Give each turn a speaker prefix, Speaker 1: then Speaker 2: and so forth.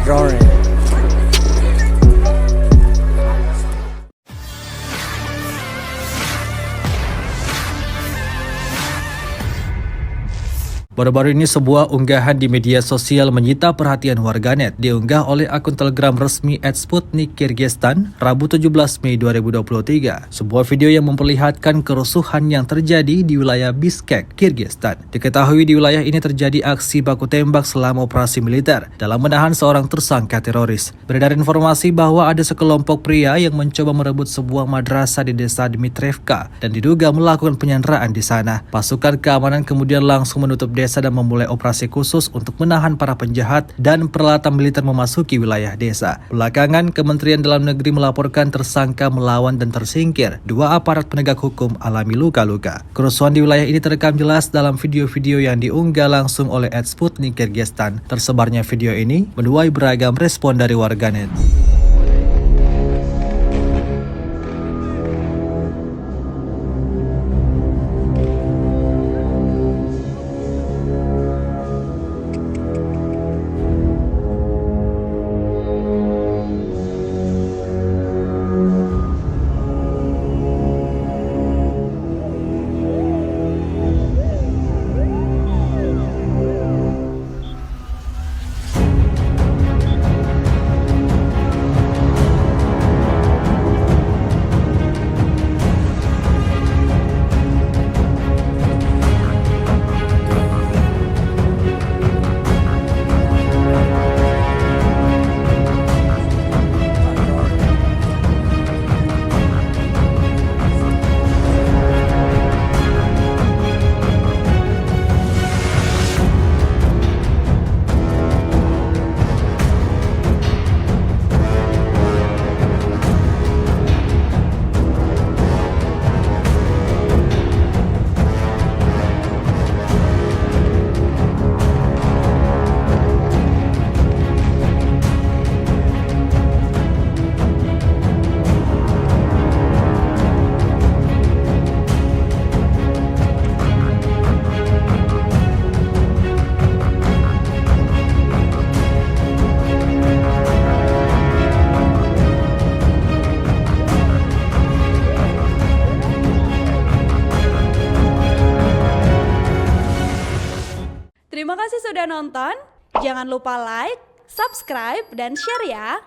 Speaker 1: Rory.
Speaker 2: Baru-baru ini sebuah unggahan di media sosial menyita perhatian warganet diunggah oleh akun Telegram resmi @Sputnik Kyrgyzstan Rabu 17 Mei 2023. Sebuah video yang memperlihatkan kerusuhan yang terjadi di wilayah Bishkek, Kyrgyzstan. Diketahui di wilayah ini terjadi aksi baku tembak selama operasi militer dalam menahan seorang tersangka teroris. Beredar informasi bahwa ada sekelompok pria yang mencoba merebut sebuah madrasah di desa Dmitrevka dan diduga melakukan penyanderaan di sana. Pasukan keamanan kemudian langsung menutup desa dan memulai operasi khusus untuk menahan para penjahat dan peralatan militer memasuki wilayah desa. Belakangan, Kementerian Dalam Negeri melaporkan tersangka melawan dan tersingkir. Dua aparat penegak hukum alami luka-luka. Kerusuhan di wilayah ini terekam jelas dalam video-video yang diunggah langsung oleh @Sputnik Kyrgyzstan. Tersebarnya video ini menuai beragam respon dari warganet.
Speaker 3: Terima kasih sudah nonton. Jangan lupa like, subscribe, dan share ya.